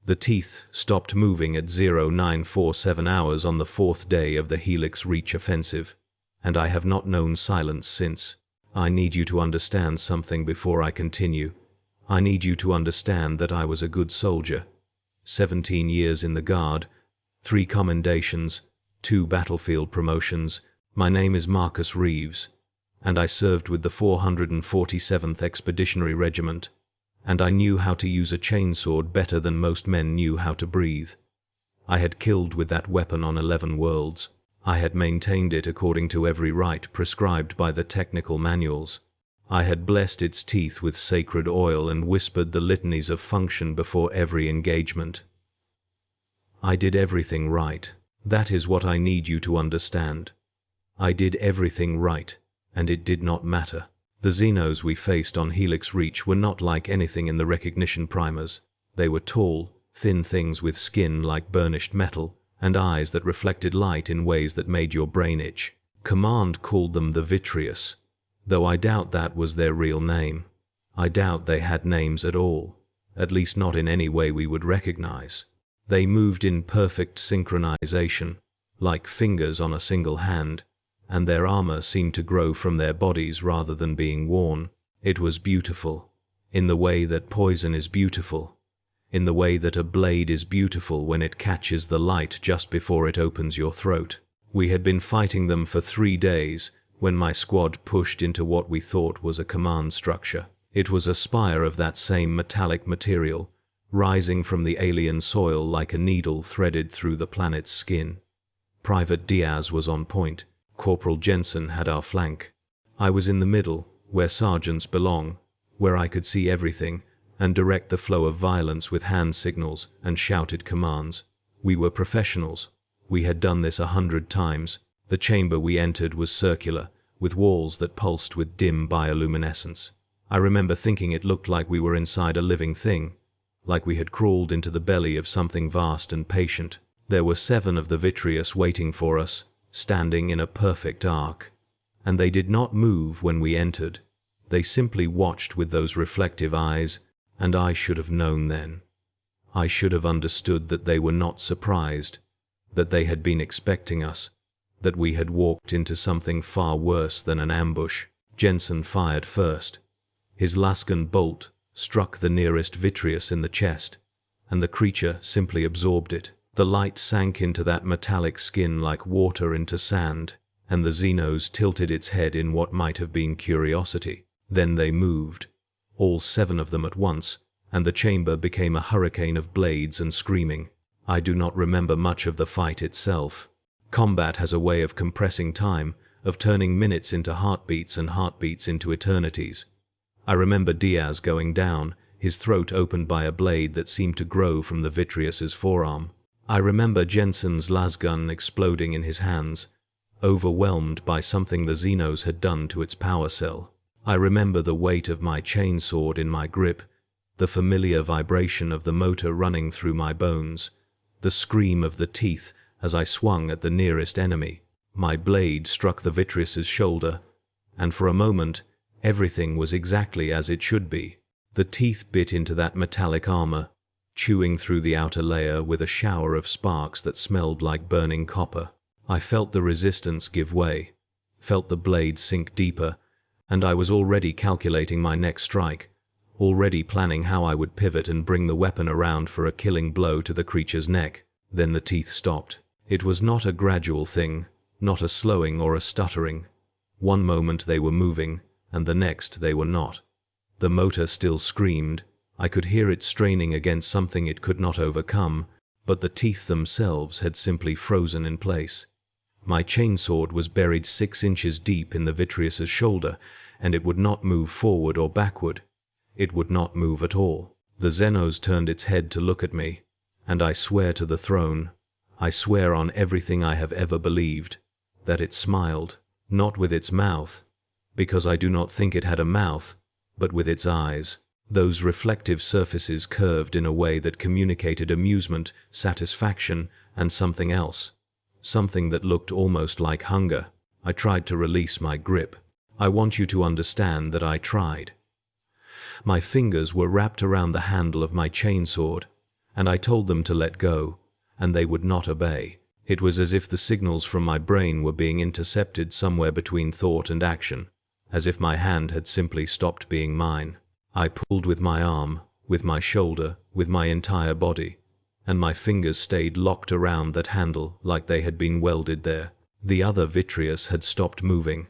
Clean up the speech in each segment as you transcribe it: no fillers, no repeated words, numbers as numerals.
The teeth stopped moving at 0947 hours on the fourth day of the Helix Reach offensive, and I have not known silence since. I need you to understand something before I continue. I need you to understand that I was a good soldier. 17 years in the Guard, 3 commendations, 2 battlefield promotions. My name is Marcus Reeves, and I served with the 447th Expeditionary Regiment, and I knew how to use a chainsword better than most men knew how to breathe. I had killed with that weapon on 11 worlds. I had maintained it according to every rite prescribed by the technical manuals. I had blessed its teeth with sacred oil and whispered the litanies of function before every engagement. I did everything right. That is what I need you to understand. I did everything right, and it did not matter. The Xenos we faced on Helix Reach were not like anything in the recognition primers. They were tall, thin things with skin like burnished metal, and eyes that reflected light in ways that made your brain itch. Command called them the Vitreous, though I doubt that was their real name. I doubt they had names at all, at least not in any way we would recognize. They moved in perfect synchronization, like fingers on a single hand, and their armor seemed to grow from their bodies rather than being worn. It was beautiful, in the way that poison is beautiful, in the way that a blade is beautiful when it catches the light just before it opens your throat. We had been fighting them for 3 days when my squad pushed into what we thought was a command structure. It was a spire of that same metallic material, rising from the alien soil like a needle threaded through the planet's skin. Private Diaz was on point. Corporal Jensen had our flank. I was in the middle, where sergeants belong, where I could see everything and direct the flow of violence with hand signals and shouted commands. We were professionals. We had done this 100 times. The chamber we entered was circular, with walls that pulsed with dim bioluminescence. I remember thinking it looked like we were inside a living thing, like we had crawled into the belly of something vast and patient. There were 7 of the Vitreous waiting for us, standing in a perfect arc, and they did not move when we entered. They simply watched with those reflective eyes, and I should have known then. I should have understood that they were not surprised, that they had been expecting us, that we had walked into something far worse than an ambush. Jensen fired first. His Lasgun bolt struck the nearest Vitreous in the chest, and the creature simply absorbed it. The light sank into that metallic skin like water into sand, and the Xenos tilted its head in what might have been curiosity. Then they moved, all 7 of them at once, and the chamber became a hurricane of blades and screaming. I do not remember much of the fight itself. Combat has a way of compressing time, of turning minutes into heartbeats and heartbeats into eternities. I remember Diaz going down, his throat opened by a blade that seemed to grow from the Vitreous's forearm. I remember Jensen's lasgun exploding in his hands, overwhelmed by something the Xenos had done to its power cell. I remember the weight of my chainsword in my grip, the familiar vibration of the motor running through my bones, the scream of the teeth as I swung at the nearest enemy. My blade struck the Vitreous's shoulder, and for a moment, everything was exactly as it should be. The teeth bit into that metallic armor, chewing through the outer layer with a shower of sparks that smelled like burning copper. I felt the resistance give way, felt the blade sink deeper, and I was already calculating my next strike, already planning how I would pivot and bring the weapon around for a killing blow to the creature's neck. Then the teeth stopped. It was not a gradual thing, not a slowing or a stuttering. One moment they were moving, and the next they were not. The motor still screamed. I could hear it straining against something it could not overcome, but the teeth themselves had simply frozen in place. My chainsword was buried 6 inches deep in the Vitreous's shoulder, and it would not move forward or backward. It would not move at all. The Xenos turned its head to look at me, and I swear to the throne, I swear on everything I have ever believed, that it smiled, not with its mouth, because I do not think it had a mouth, but with its eyes. Those reflective surfaces curved in a way that communicated amusement, satisfaction, and something else. Something that looked almost like hunger. I tried to release my grip. I want you to understand that I tried. My fingers were wrapped around the handle of my chainsword, and I told them to let go, and they would not obey. It was as if the signals from my brain were being intercepted somewhere between thought and action, as if my hand had simply stopped being mine. I pulled with my arm, with my shoulder, with my entire body, and my fingers stayed locked around that handle like they had been welded there. The other Vitreous had stopped moving.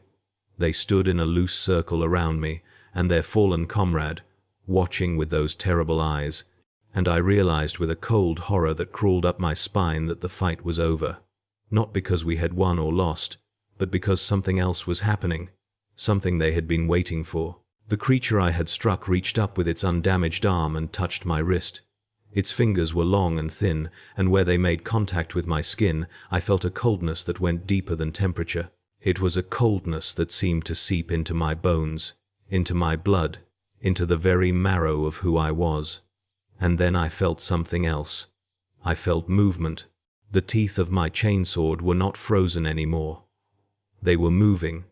They stood in a loose circle around me, and their fallen comrade, watching with those terrible eyes, and I realized with a cold horror that crawled up my spine that the fight was over. Not because we had won or lost, but because something else was happening, something they had been waiting for. The creature I had struck reached up with its undamaged arm and touched my wrist. Its fingers were long and thin, and where they made contact with my skin, I felt a coldness that went deeper than temperature. It was a coldness that seemed to seep into my bones, into my blood, into the very marrow of who I was. And then I felt something else. I felt movement. The teeth of my chainsword were not frozen anymore. They were moving,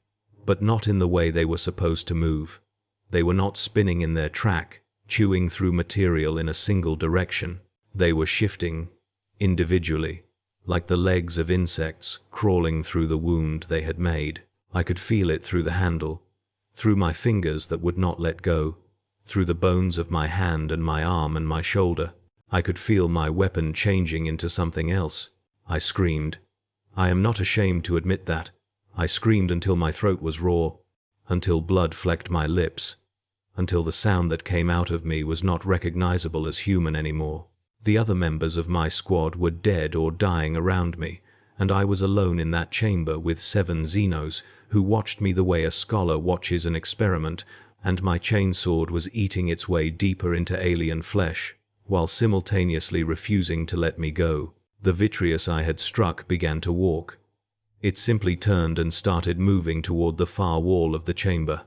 but not in the way they were supposed to move. They were not spinning in their track, chewing through material in a single direction. They were shifting, individually, like the legs of insects crawling through the wound they had made. I could feel it through the handle, through my fingers that would not let go, through the bones of my hand and my arm and my shoulder. I could feel my weapon changing into something else. I screamed. I am not ashamed to admit that. I screamed until my throat was raw, until blood flecked my lips, until the sound that came out of me was not recognizable as human anymore. The other members of my squad were dead or dying around me, and I was alone in that chamber with 7 Xenos who watched me the way a scholar watches an experiment, and my chainsword was eating its way deeper into alien flesh, while simultaneously refusing to let me go. The Vitreous I had struck began to walk. It simply turned and started moving toward the far wall of the chamber.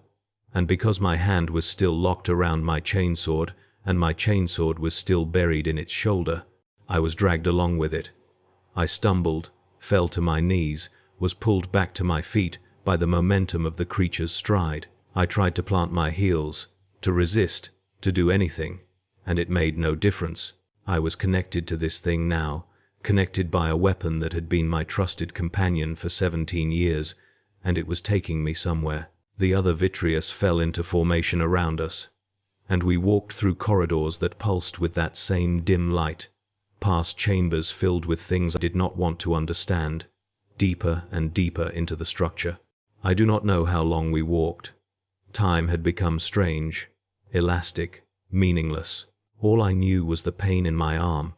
And because my hand was still locked around my chainsword, and my chainsword was still buried in its shoulder, I was dragged along with it. I stumbled, fell to my knees, was pulled back to my feet by the momentum of the creature's stride. I tried to plant my heels, to resist, to do anything, and it made no difference. I was connected to this thing now, connected by a weapon that had been my trusted companion for 17 years, and it was taking me somewhere. The other Vitreous fell into formation around us, and we walked through corridors that pulsed with that same dim light, past chambers filled with things I did not want to understand, deeper and deeper into the structure. I do not know how long we walked. Time had become strange, elastic, meaningless. All I knew was the pain in my arm,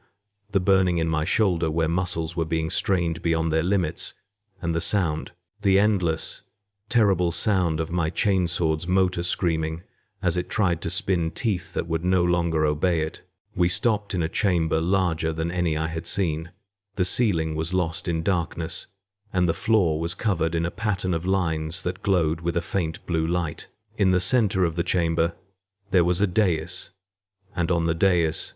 the burning in my shoulder where muscles were being strained beyond their limits, and the sound, the endless, terrible sound of my chainsword's motor screaming as it tried to spin teeth that would no longer obey it. We stopped in a chamber larger than any I had seen. The ceiling was lost in darkness, and the floor was covered in a pattern of lines that glowed with a faint blue light. In the center of the chamber, there was a dais, and on the dais,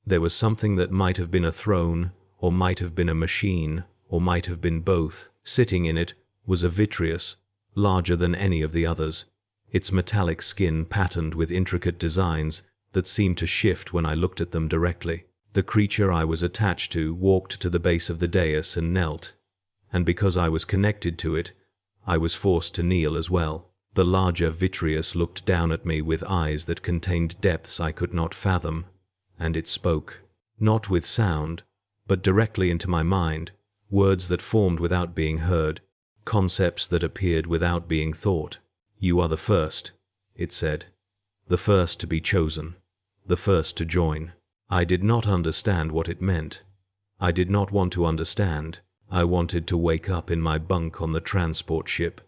there was something that might have been a throne, or might have been a machine, or might have been both. Sitting in it was a Vitreous, larger than any of the others, its metallic skin patterned with intricate designs that seemed to shift when I looked at them directly. The creature I was attached to walked to the base of the dais and knelt, and because I was connected to it, I was forced to kneel as well. The larger Vitreous looked down at me with eyes that contained depths I could not fathom, and it spoke, not with sound, but directly into my mind, words that formed without being heard, concepts that appeared without being thought. "You are the first," it said. "The first to be chosen. The first to join." I did not understand what it meant. I did not want to understand. I wanted to wake up in my bunk on the transport ship.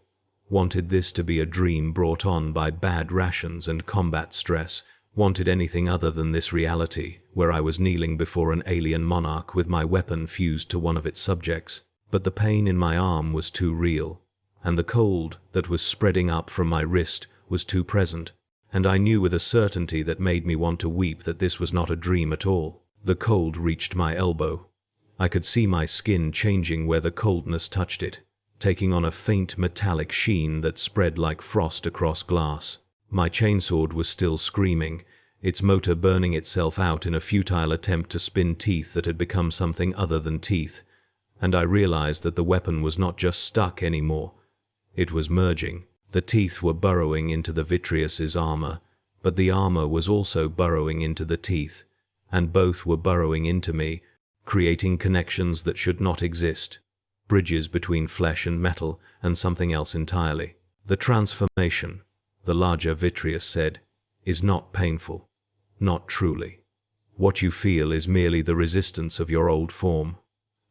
Wanted this to be a dream brought on by bad rations and combat stress. Wanted anything other than this reality, where I was kneeling before an alien monarch with my weapon fused to one of its subjects. But the pain in my arm was too real, and the cold that was spreading up from my wrist was too present, and I knew with a certainty that made me want to weep that this was not a dream at all. The cold reached my elbow. I could see my skin changing where the coldness touched it, taking on a faint metallic sheen that spread like frost across glass. My chainsword was still screaming, its motor burning itself out in a futile attempt to spin teeth that had become something other than teeth, and I realized that the weapon was not just stuck anymore. It was merging. The teeth were burrowing into the Vitreous's armor, but the armor was also burrowing into the teeth, and both were burrowing into me, creating connections that should not exist, bridges between flesh and metal and something else entirely. The transformation, the larger Vitreous said, is not painful. Not truly. What you feel is merely the resistance of your old form.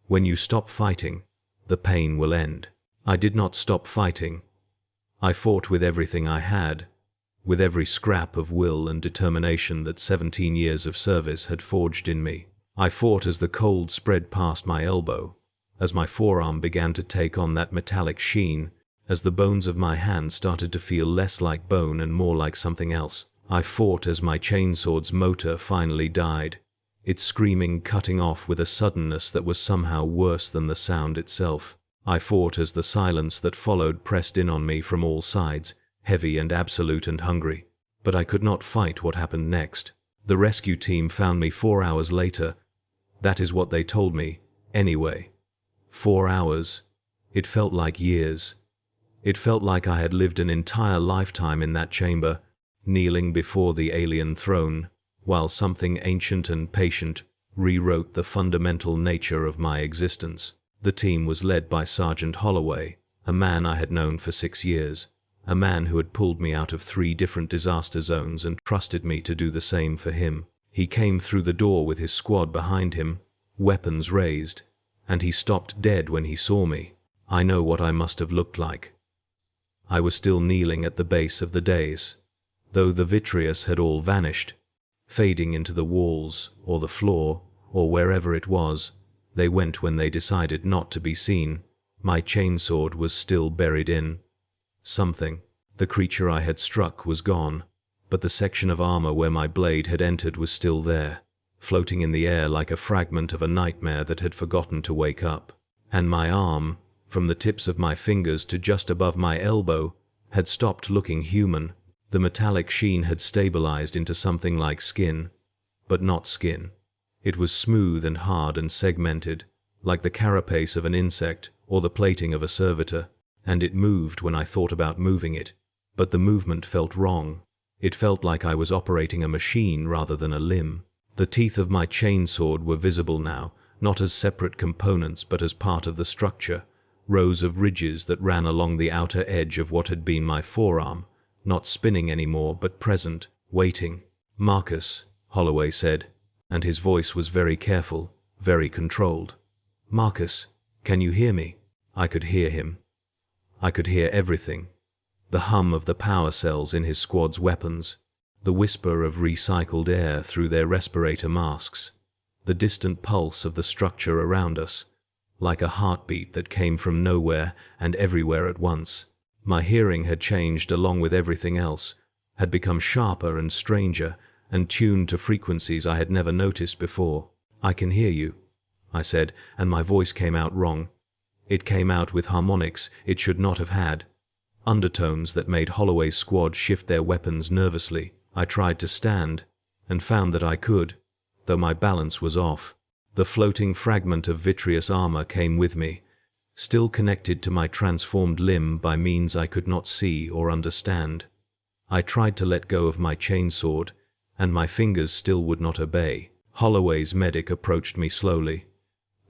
When you stop fighting, the pain will end. I did not stop fighting. I fought with everything I had, with every scrap of will and determination that 17 years of service had forged in me. I fought as the cold spread past my elbow, as my forearm began to take on that metallic sheen, as the bones of my hand started to feel less like bone and more like something else. I fought as my chainsword's motor finally died, its screaming cutting off with a suddenness that was somehow worse than the sound itself. I fought as the silence that followed pressed in on me from all sides, heavy and absolute and hungry. But I could not fight what happened next. The rescue team found me 4 hours later. That is what they told me, anyway. 4 hours. It felt like years. It felt like I had lived an entire lifetime in that chamber, kneeling before the alien throne, while something ancient and patient rewrote the fundamental nature of my existence. The team was led by Sergeant Holloway, a man I had known for 6 years, a man who had pulled me out of 3 different disaster zones and trusted me to do the same for him. He came through the door with his squad behind him, weapons raised, and he stopped dead when he saw me. I know what I must have looked like. I was still kneeling at the base of the dais, though the Vitreous had all vanished, fading into the walls or the floor or wherever it was. They went when they decided not to be seen. My chainsword was still buried in something. The creature I had struck was gone, but the section of armor where my blade had entered was still there, floating in the air like a fragment of a nightmare that had forgotten to wake up. And my arm, from the tips of my fingers to just above my elbow, had stopped looking human. The metallic sheen had stabilized into something like skin, but not skin. It was smooth and hard and segmented, like the carapace of an insect or the plating of a servitor, and it moved when I thought about moving it, but the movement felt wrong. It felt like I was operating a machine rather than a limb. The teeth of my chainsword were visible now, not as separate components but as part of the structure, rows of ridges that ran along the outer edge of what had been my forearm, not spinning anymore but present, waiting. "Marcus," Holloway said, and his voice was very careful, very controlled. "Marcus, can you hear me?" I could hear him. I could hear everything. The hum of the power cells in his squad's weapons, the whisper of recycled air through their respirator masks, the distant pulse of the structure around us, like a heartbeat that came from nowhere and everywhere at once. My hearing had changed along with everything else, had become sharper and stranger, and tuned to frequencies I had never noticed before. "I can hear you," I said, and my voice came out wrong. It came out with harmonics it should not have had, undertones that made Holloway's squad shift their weapons nervously. I tried to stand, and found that I could, though my balance was off. The floating fragment of vitreous armor came with me, still connected to my transformed limb by means I could not see or understand. I tried to let go of my chainsword, and my fingers still would not obey. Holloway's medic approached me slowly,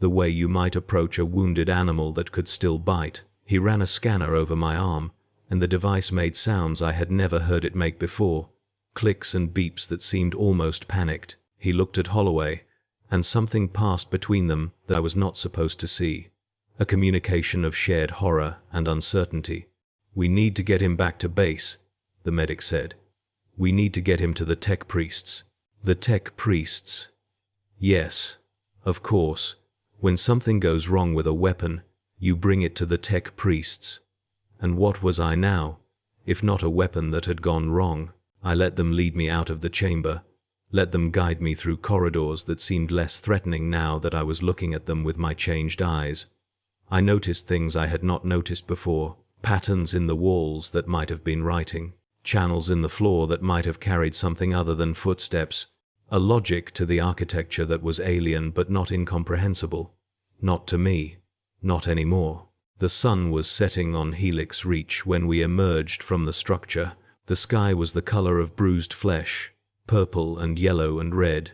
the way you might approach a wounded animal that could still bite. He ran a scanner over my arm, and the device made sounds I had never heard it make before, clicks and beeps that seemed almost panicked. He looked at Holloway, and something passed between them that I was not supposed to see. A communication of shared horror and uncertainty. "We need to get him back to base," the medic said. "We need to get him to the tech priests." The tech priests. Yes, of course. When something goes wrong with a weapon, you bring it to the tech priests. And what was I now, if not a weapon that had gone wrong? I let them lead me out of the chamber, let them guide me through corridors that seemed less threatening now that I was looking at them with my changed eyes. I noticed things I had not noticed before, patterns in the walls that might have been writing. channels in the floor that might have carried something other than footsteps, a logic to the architecture that was alien but not incomprehensible. Not to me. Not anymore. The sun was setting on Helix Reach when we emerged from the structure. The sky was the color of bruised flesh, purple and yellow and red,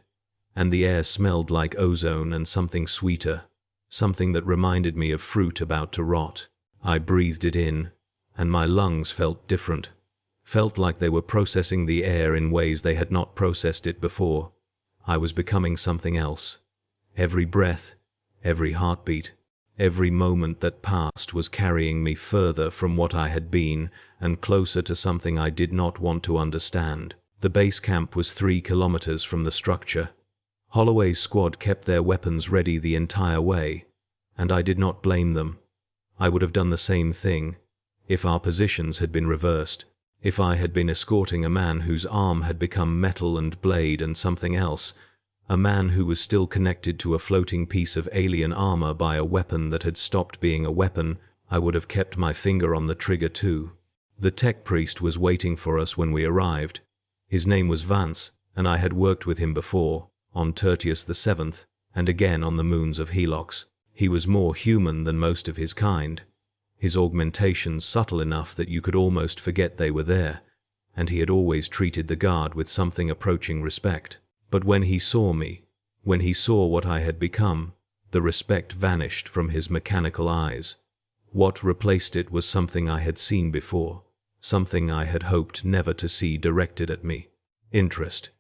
and the air smelled like ozone and something sweeter, something that reminded me of fruit about to rot. I breathed it in, and my lungs felt different, felt like they were processing the air in ways they had not processed it before. I was becoming something else. Every breath, every heartbeat, every moment that passed was carrying me further from what I had been and closer to something I did not want to understand. The base camp was 3 kilometers from the structure. Holloway's squad kept their weapons ready the entire way, and I did not blame them. I would have done the same thing if our positions had been reversed, if I had been escorting a man whose arm had become metal and blade and something else, a man who was still connected to a floating piece of alien armor by a weapon that had stopped being a weapon. I would have kept my finger on the trigger too. The tech priest was waiting for us when we arrived. His name was Vance, and I had worked with him before, on Tertius the 7th, and again on the moons of Helix. He was more human than most of his kind, his augmentations subtle enough that you could almost forget they were there, and he had always treated the guard with something approaching respect. But when he saw me, when he saw what I had become, the respect vanished from his mechanical eyes. What replaced it was something I had seen before, something I had hoped never to see directed at me. Interest.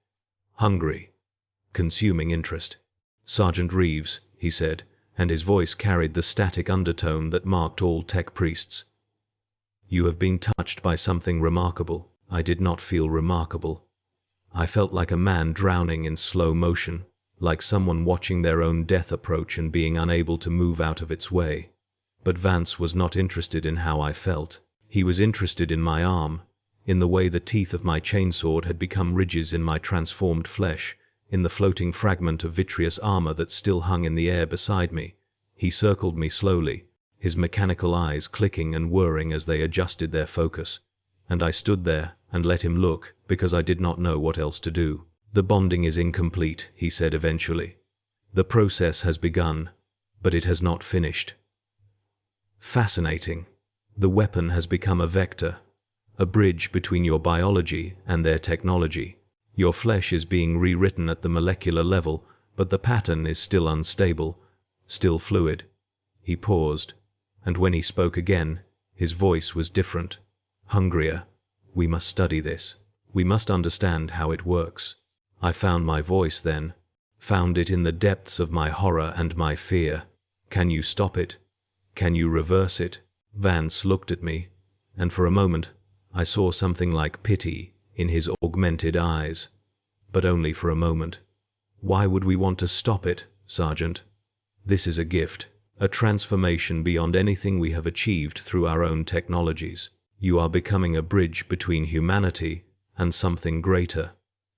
Hungry. Consuming interest. "Sergeant Reeves," he said, and his voice carried the static undertone that marked all tech priests. "You have been touched by something remarkable." I did not feel remarkable. I felt like a man drowning in slow motion, like someone watching their own death approach and being unable to move out of its way. But Vance was not interested in how I felt. He was interested in my arm, in the way the teeth of my chainsword had become ridges in my transformed flesh, in the floating fragment of vitreous armor that still hung in the air beside me. He circled me slowly, his mechanical eyes clicking and whirring as they adjusted their focus, and I stood there and let him look because I did not know what else to do. "The bonding is incomplete," he said eventually. "The process has begun, but it has not finished." Fascinating. The weapon has become a vector, a bridge between your biology and their technology. Your flesh is being rewritten at the molecular level, but the pattern is still unstable, still fluid. He paused, and when he spoke again, his voice was different, hungrier. "We must study this. We must understand how it works." I found my voice then, found it in the depths of my horror and my fear. "Can you stop it? Can you reverse it?" Vance looked at me, and for a moment I saw something like pity in his augmented eyes, but only for a moment. "Why would we want to stop it, Sergeant? This is a gift, a transformation beyond anything we have achieved through our own technologies. You are becoming a bridge between humanity and something greater.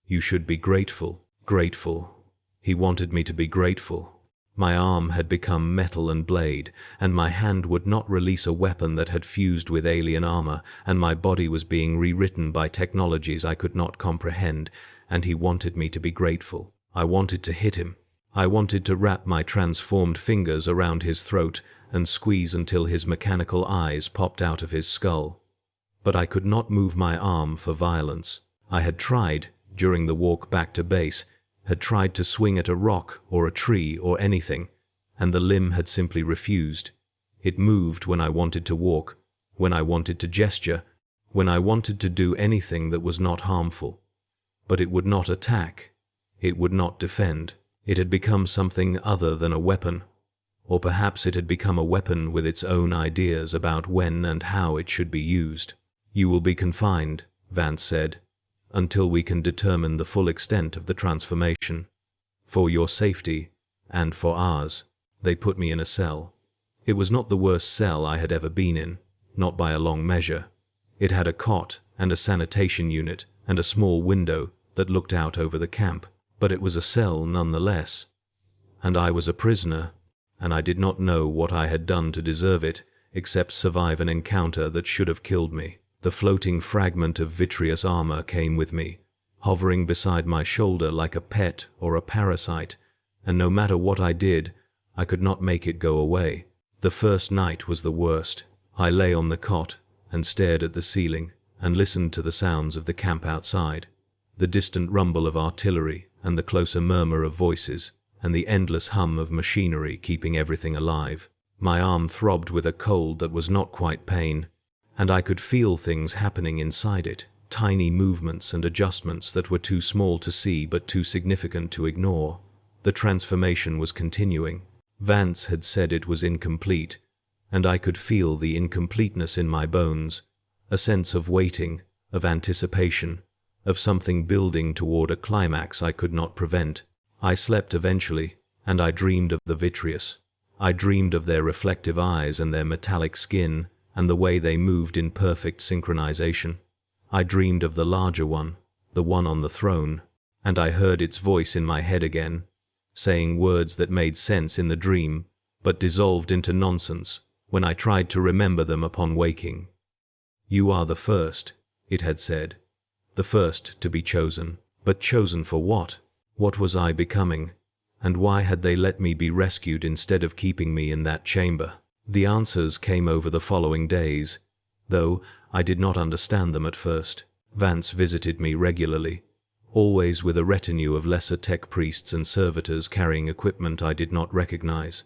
You should be grateful." Grateful. He wanted me to be grateful. My arm had become metal and blade, and my hand would not release a weapon that had fused with alien armor, and my body was being rewritten by technologies I could not comprehend, and he wanted me to be grateful. I wanted to hit him. I wanted to wrap my transformed fingers around his throat and squeeze until his mechanical eyes popped out of his skull. But I could not move my arm for violence. I had tried, during the walk back to base, had tried to swing at a rock or a tree or anything, and the limb had simply refused. It moved when I wanted to walk, when I wanted to gesture, when I wanted to do anything that was not harmful. But it would not attack. It would not defend. It had become something other than a weapon. Or perhaps it had become a weapon with its own ideas about when and how it should be used. "You will be confined," Vance said, "until we can determine the full extent of the transformation. For your safety, and for ours." They put me in a cell. It was not the worst cell I had ever been in, not by a long measure. It had a cot and a sanitation unit and a small window that looked out over the camp, but it was a cell nonetheless. And I was a prisoner, and I did not know what I had done to deserve it, except survive an encounter that should have killed me. The floating fragment of vitreous armor came with me, hovering beside my shoulder like a pet or a parasite, and no matter what I did, I could not make it go away. The first night was the worst. I lay on the cot and stared at the ceiling and listened to the sounds of the camp outside, the distant rumble of artillery and the closer murmur of voices, and the endless hum of machinery keeping everything alive. My arm throbbed with a cold that was not quite pain, and I could feel things happening inside it, tiny movements and adjustments that were too small to see but too significant to ignore. The transformation was continuing. Vance had said it was incomplete, and I could feel the incompleteness in my bones, a sense of waiting, of anticipation, of something building toward a climax I could not prevent. I slept eventually, and I dreamed of the vitreous. I dreamed of their reflective eyes and their metallic skin, and the way they moved in perfect synchronization. I dreamed of the larger one, the one on the throne, and I heard its voice in my head again, saying words that made sense in the dream, but dissolved into nonsense when I tried to remember them upon waking. "You are the first," it had said. "The first to be chosen." But chosen for what? What was I becoming? And why had they let me be rescued instead of keeping me in that chamber? The answers came over the following days, though I did not understand them at first. Vance visited me regularly, always with a retinue of lesser tech priests and servitors carrying equipment I did not recognize.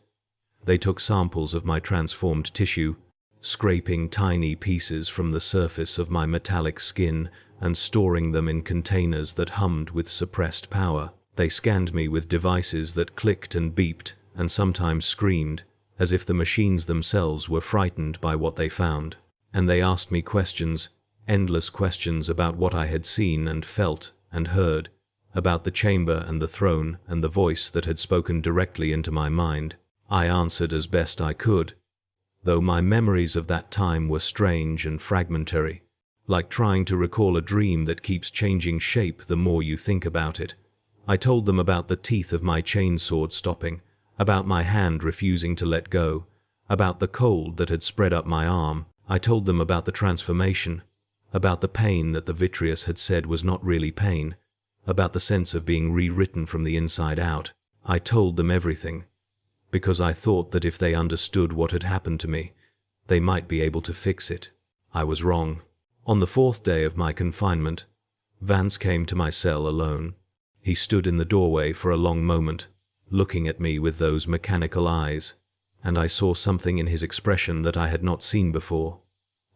They took samples of my transformed tissue, scraping tiny pieces from the surface of my metallic skin and storing them in containers that hummed with suppressed power. They scanned me with devices that clicked and beeped and sometimes screamed, as if the machines themselves were frightened by what they found. And they asked me questions, endless questions about what I had seen and felt and heard, about the chamber and the throne and the voice that had spoken directly into my mind. I answered as best I could, though my memories of that time were strange and fragmentary, like trying to recall a dream that keeps changing shape the more you think about it. I told them about the teeth of my chainsword stopping, about my hand refusing to let go, about the cold that had spread up my arm. I told them about the transformation, about the pain that the vitreous had said was not really pain, about the sense of being rewritten from the inside out. I told them everything, because I thought that if they understood what had happened to me, they might be able to fix it. I was wrong. On the 4th day of my confinement, Vance came to my cell alone. He stood in the doorway for a long moment, looking at me with those mechanical eyes, and I saw something in his expression that I had not seen before.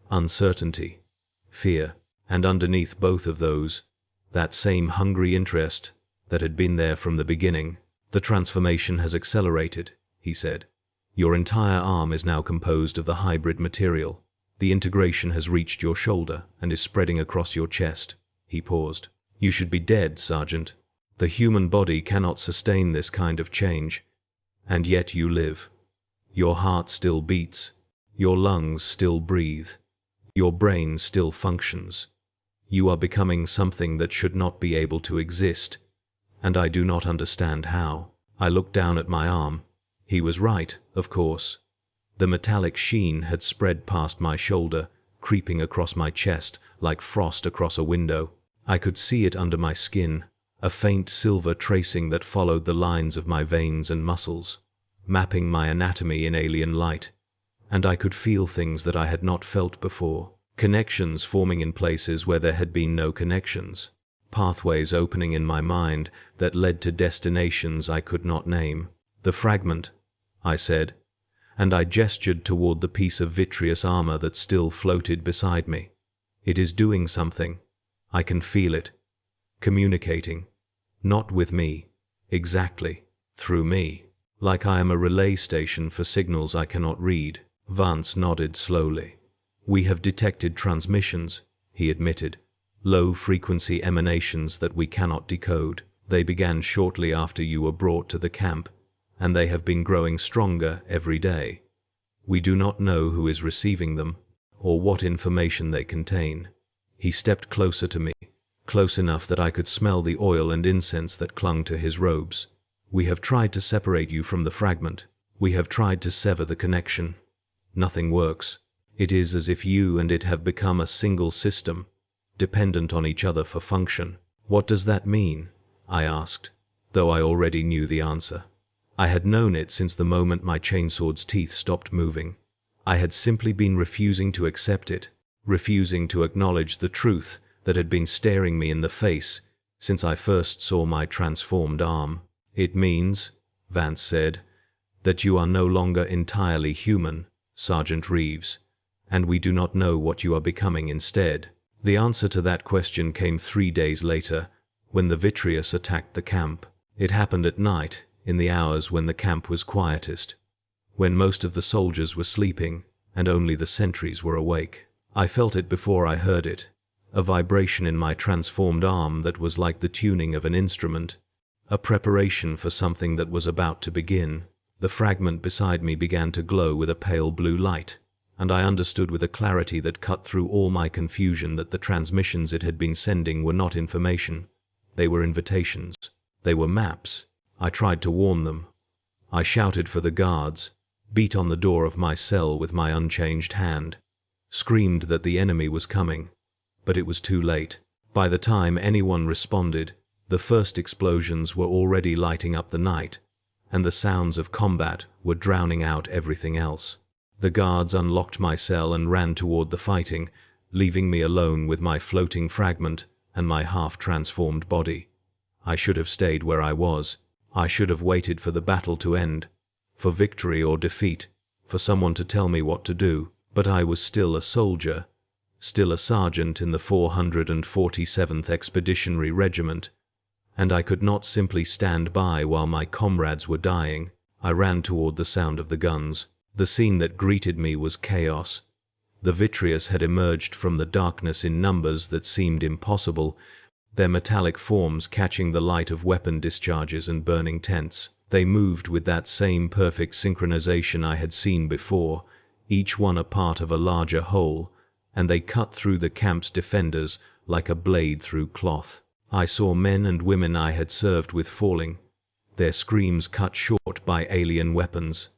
Uncertainty, fear, and underneath both of those, that same hungry interest that had been there from the beginning. "The transformation has accelerated," he said. "Your entire arm is now composed of the hybrid material. The integration has reached your shoulder and is spreading across your chest." He paused. "You should be dead, Sergeant. The human body cannot sustain this kind of change, and yet you live. Your heart still beats, your lungs still breathe, your brain still functions. You are becoming something that should not be able to exist, and I do not understand how." I looked down at my arm. He was right, of course. The metallic sheen had spread past my shoulder, creeping across my chest like frost across a window. I could see it under my skin, a faint silver tracing that followed the lines of my veins and muscles, mapping my anatomy in alien light, and I could feel things that I had not felt before. Connections forming in places where there had been no connections. Pathways opening in my mind that led to destinations I could not name. "The fragment," I said, and I gestured toward the piece of vitreous armor that still floated beside me. "It is doing something. I can feel it. Communicating. Not with me. Exactly. Through me. Like I am a relay station for signals I cannot read." Vance nodded slowly. "We have detected transmissions," he admitted. "Low-frequency emanations that we cannot decode. They began shortly after you were brought to the camp, and they have been growing stronger every day. We do not know who is receiving them, or what information they contain." He stepped closer to me, close enough that I could smell the oil and incense that clung to his robes. "We have tried to separate you from the fragment. We have tried to sever the connection. Nothing works. It is as if you and it have become a single system, dependent on each other for function. What does that mean? I asked, though I already knew the answer. I had known it since the moment my chainsword's teeth stopped moving. I had simply been refusing to accept it, refusing to acknowledge the truth that had been staring me in the face since I first saw my transformed arm. It means, Vance said, that you are no longer entirely human, Sergeant Reeves, and we do not know what you are becoming instead. The answer to that question came 3 days later, when the Vitreous attacked the camp. It happened at night, in the hours when the camp was quietest, when most of the soldiers were sleeping and only the sentries were awake. I felt it before I heard it, a vibration in my transformed arm that was like the tuning of an instrument, a preparation for something that was about to begin. The fragment beside me began to glow with a pale blue light, and I understood with a clarity that cut through all my confusion that the transmissions it had been sending were not information. They were invitations. They were maps. I tried to warn them. I shouted for the guards, beat on the door of my cell with my unchanged hand, screamed that the enemy was coming, but it was too late. By the time anyone responded, the first explosions were already lighting up the night, and the sounds of combat were drowning out everything else. The guards unlocked my cell and ran toward the fighting, leaving me alone with my floating fragment and my half-transformed body. I should have stayed where I was. I should have waited for the battle to end, for victory or defeat, for someone to tell me what to do. But I was still a soldier, still a sergeant in the 447th Expeditionary Regiment, and I could not simply stand by while my comrades were dying. I ran toward the sound of the guns. The scene that greeted me was chaos. The Vitreous had emerged from the darkness in numbers that seemed impossible, their metallic forms catching the light of weapon discharges and burning tents. They moved with that same perfect synchronization I had seen before, each one a part of a larger whole, and they cut through the camp's defenders like a blade through cloth. I saw men and women I had served with falling, their screams cut short by alien weapons,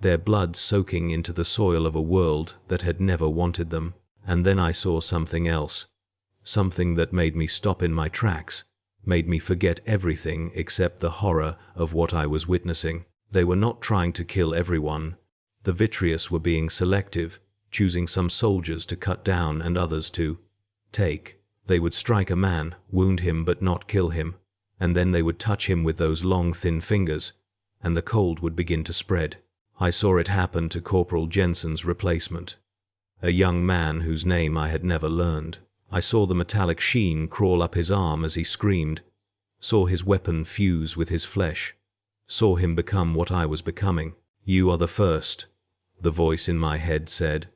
their blood soaking into the soil of a world that had never wanted them. And then I saw something else, something that made me stop in my tracks, made me forget everything except the horror of what I was witnessing. They were not trying to kill everyone. The Vitreous were being selective, choosing some soldiers to cut down and others to take. They would strike a man, wound him but not kill him, and then they would touch him with those long thin fingers, and the cold would begin to spread. I saw it happen to Corporal Jensen's replacement, a young man whose name I had never learned. I saw the metallic sheen crawl up his arm as he screamed, saw his weapon fuse with his flesh, saw him become what I was becoming. "You are the first," the voice in my head said,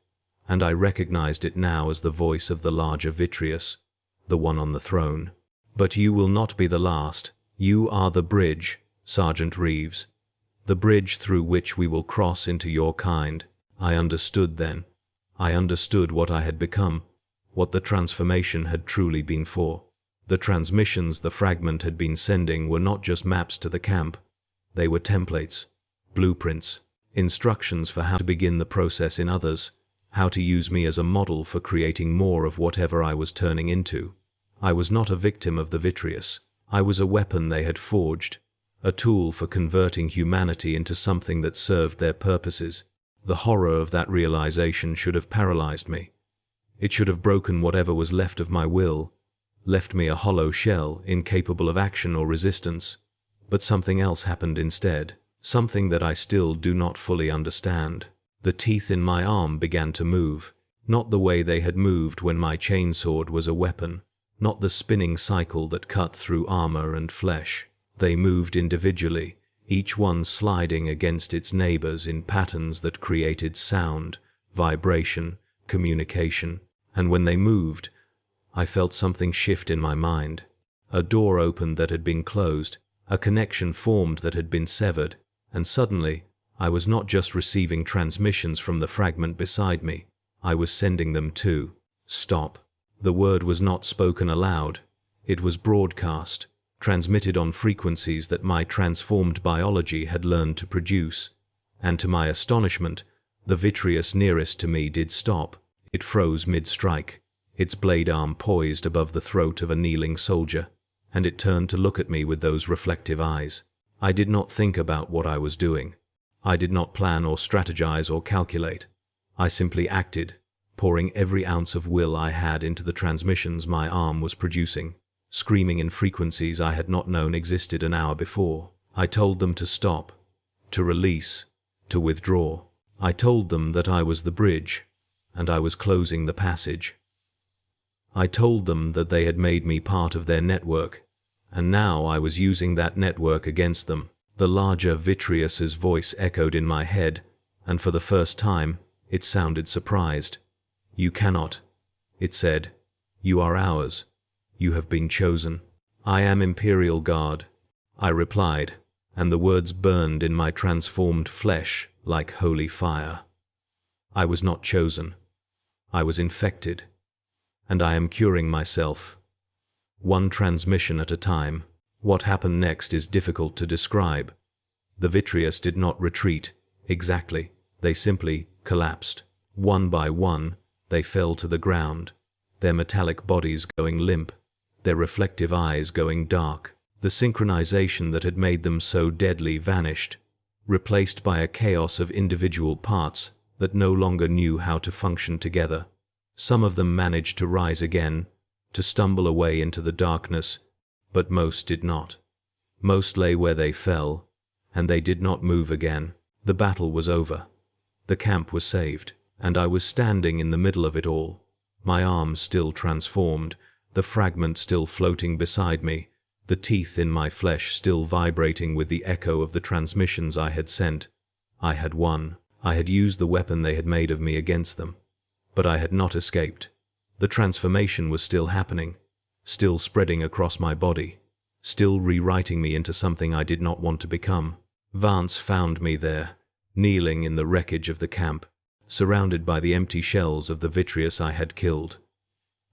and I recognized it now as the voice of the larger Vitreous, the one on the throne. "But you will not be the last. You are the bridge, Sergeant Reeves, the bridge through which we will cross into your kind." I understood then. I understood what I had become, what the transformation had truly been for. The transmissions the fragment had been sending were not just maps to the camp. They were templates, blueprints, instructions for how to begin the process in others, how to use me as a model for creating more of whatever I was turning into. I was not a victim of the Vitreous. I was a weapon they had forged, a tool for converting humanity into something that served their purposes. The horror of that realization should have paralyzed me. It should have broken whatever was left of my will, left me a hollow shell, incapable of action or resistance. But something else happened instead, something that I still do not fully understand. The teeth in my arm began to move, not the way they had moved when my chainsword was a weapon, not the spinning cycle that cut through armor and flesh. They moved individually, each one sliding against its neighbors in patterns that created sound, vibration, communication. And when they moved, I felt something shift in my mind. A door opened that had been closed, a connection formed that had been severed, and suddenly, I was not just receiving transmissions from the fragment beside me, I was sending them too. Stop. The word was not spoken aloud. It was broadcast, transmitted on frequencies that my transformed biology had learned to produce. And to my astonishment, The vitreous nearest to me did stop. It froze mid-strike, its blade arm poised above the throat of a kneeling soldier, and it turned to look at me with those reflective eyes. I did not think about what I was doing. I did not plan or strategize or calculate. I simply acted, pouring every ounce of will I had into the transmissions my arm was producing, screaming in frequencies I had not known existed an hour before. I told them to stop, to release, to withdraw. I told them that I was the bridge, and I was closing the passage. I told them that they had made me part of their network, and now I was using that network against them. The larger Vitreous's voice echoed in my head, and for the first time, it sounded surprised. "You cannot," it said. "You are ours. You have been chosen." "I am Imperial Guard," I replied, and the words burned in my transformed flesh like holy fire. I was not chosen. I was infected, and I am curing myself. One transmission at a time. What happened next is difficult to describe. The Vitreous did not retreat, exactly. They simply collapsed. One by one, they fell to the ground, their metallic bodies going limp, their reflective eyes going dark. The synchronization that had made them so deadly vanished, replaced by a chaos of individual parts that no longer knew how to function together. Some of them managed to rise again, to stumble away into the darkness, but most did not. Most lay where they fell, and they did not move again. The battle was over. The camp was saved, and I was standing in the middle of it all, my arms still transformed, the fragment still floating beside me, the teeth in my flesh still vibrating with the echo of the transmissions I had sent. I had won. I had used the weapon they had made of me against them. But I had not escaped. The transformation was still happening, still spreading across my body, still rewriting me into something I did not want to become. Vance found me there, kneeling in the wreckage of the camp, surrounded by the empty shells of the Vitreous I had killed.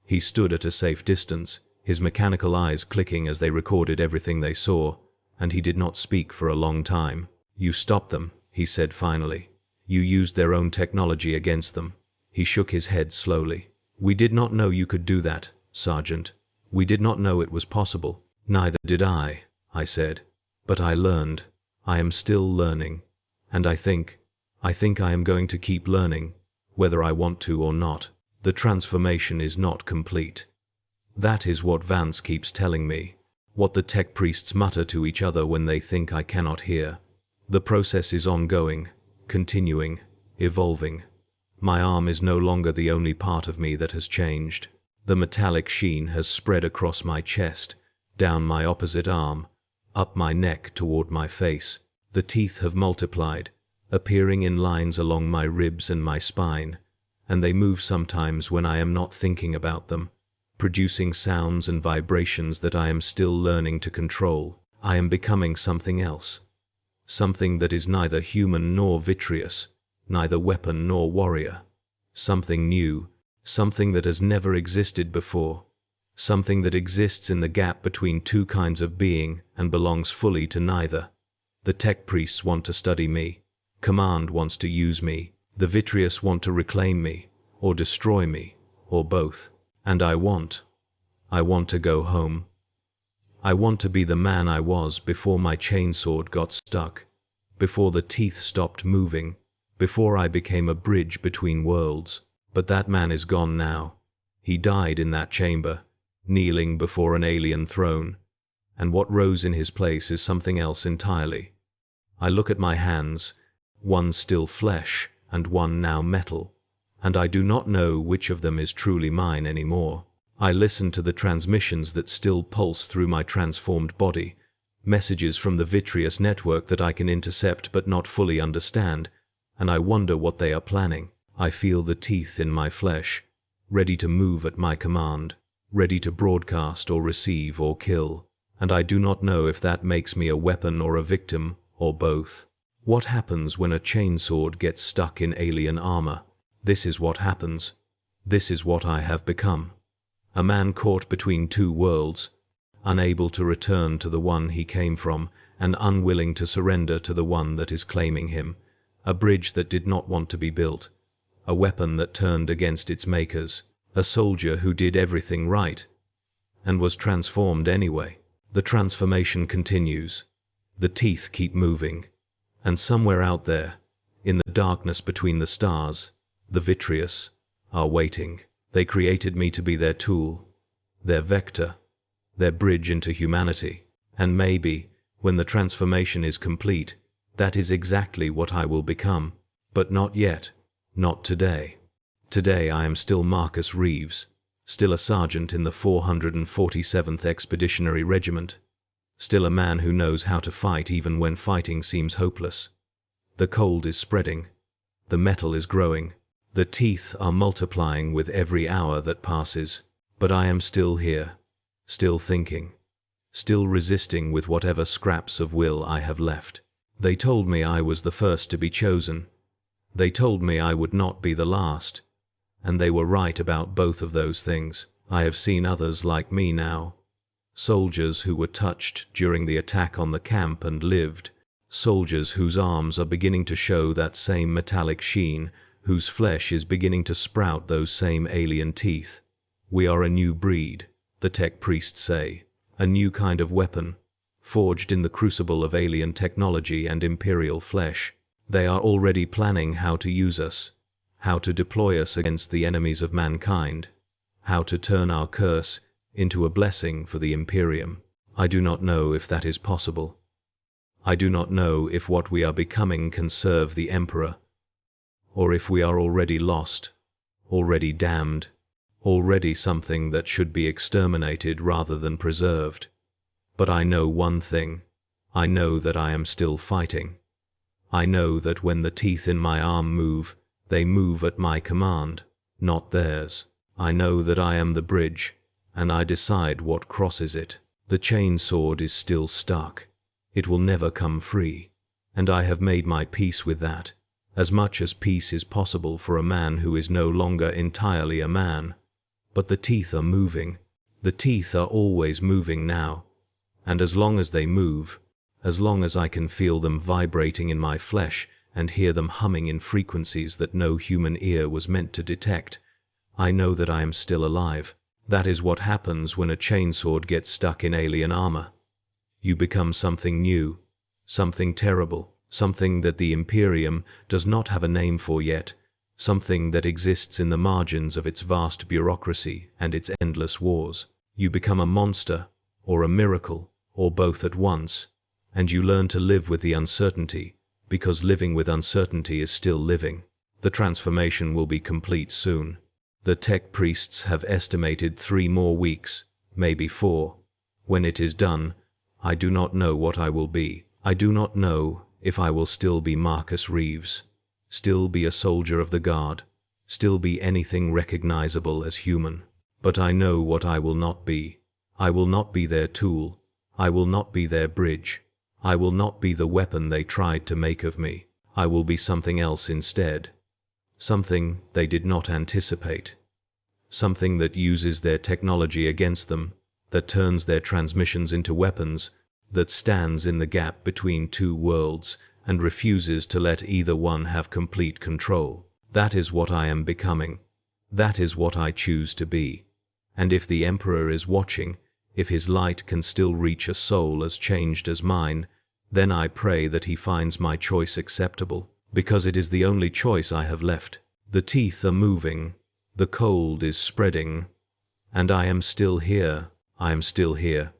He stood at a safe distance, his mechanical eyes clicking as they recorded everything they saw, and he did not speak for a long time. "You stopped them," he said finally. "You used their own technology against them." He shook his head slowly. "We did not know you could do that, Sergeant. We did not know it was possible." "Neither did I," I said. "But I learned. I am still learning. And I think I am going to keep learning, whether I want to or not. The transformation is not complete." That is what Vance keeps telling me, what the tech priests mutter to each other when they think I cannot hear. The process is ongoing, continuing, evolving. My arm is no longer the only part of me that has changed. The metallic sheen has spread across my chest, down my opposite arm, up my neck toward my face. The teeth have multiplied, appearing in lines along my ribs and my spine, and they move sometimes when I am not thinking about them, producing sounds and vibrations that I am still learning to control. I am becoming something else. Something that is neither human nor vitreous, neither weapon nor warrior. Something new, something that has never existed before. Something that exists in the gap between two kinds of being and belongs fully to neither. The tech priests want to study me. Command wants to use me. The Vitreous want to reclaim me, or destroy me, or both. And I want to go home. I want to be the man I was before my chainsword got stuck, before the teeth stopped moving, before I became a bridge between worlds. But that man is gone now. He died in that chamber, kneeling before an alien throne, and what rose in his place is something else entirely. I look at my hands, one still flesh and one now metal, and I do not know which of them is truly mine anymore. I listen to the transmissions that still pulse through my transformed body, messages from the Vitreous network that I can intercept but not fully understand, and I wonder what they are planning. I feel the teeth in my flesh, ready to move at my command, ready to broadcast or receive or kill, and I do not know if that makes me a weapon or a victim, or both. What happens when a chainsword gets stuck in alien armor? This is what happens. This is what I have become. A man caught between two worlds, unable to return to the one he came from, and unwilling to surrender to the one that is claiming him. A bridge that did not want to be built. A weapon that turned against its makers. A soldier who did everything right and was transformed anyway. The transformation continues. The teeth keep moving. And somewhere out there, in the darkness between the stars, the Vitreous are waiting. They created me to be their tool, their vector, their bridge into humanity. And maybe, when the transformation is complete, that is exactly what I will become. But not yet. Not today. Today I am still Marcus Reeves, still a sergeant in the 447th Expeditionary Regiment, still a man who knows how to fight even when fighting seems hopeless. The cold is spreading. The metal is growing. The teeth are multiplying with every hour that passes. But I am still here, still thinking, still resisting with whatever scraps of will I have left. They told me I was the first to be chosen. They told me I would not be the last. And they were right about both of those things. I have seen others like me now. Soldiers who were touched during the attack on the camp and lived. Soldiers whose arms are beginning to show that same metallic sheen, whose flesh is beginning to sprout those same alien teeth. We are a new breed, the tech priests say. A new kind of weapon, forged in the crucible of alien technology and imperial flesh. They are already planning how to use us, how to deploy us against the enemies of mankind, how to turn our curse into a blessing for the Imperium. I do not know if that is possible. I do not know if what we are becoming can serve the Emperor, or if we are already lost, already damned, already something that should be exterminated rather than preserved. But I know one thing. I know that I am still fighting. I know that when the teeth in my arm move, they move at my command, not theirs. I know that I am the bridge, and I decide what crosses it. The Chainsword is still stuck. It will never come free, and I have made my peace with that, as much as peace is possible for a man who is no longer entirely a man. But the teeth are moving. The teeth are always moving now, and as long as they move, as long as I can feel them vibrating in my flesh and hear them humming in frequencies that no human ear was meant to detect, I know that I am still alive. That is what happens when a chainsword gets stuck in alien armor. You become something new, something terrible, something that the Imperium does not have a name for yet, something that exists in the margins of its vast bureaucracy and its endless wars. You become a monster, or a miracle, or both at once, and you learn to live with the uncertainty, because living with uncertainty is still living. The transformation will be complete soon. The tech priests have estimated 3 more weeks, maybe 4. When it is done, I do not know what I will be. I do not know if I will still be Marcus Reeves, still be a soldier of the guard, still be anything recognizable as human. But I know what I will not be. I will not be their tool. I will not be their bridge. I will not be the weapon they tried to make of me. I will be something else instead. Something they did not anticipate. Something that uses their technology against them, that turns their transmissions into weapons, that stands in the gap between 2 worlds and refuses to let either one have complete control. That is what I am becoming. That is what I choose to be. And if the Emperor is watching, if his light can still reach a soul as changed as mine, then I pray that he finds my choice acceptable, because it is the only choice I have left. The teeth are moving, the cold is spreading, and I am still here. I am still here.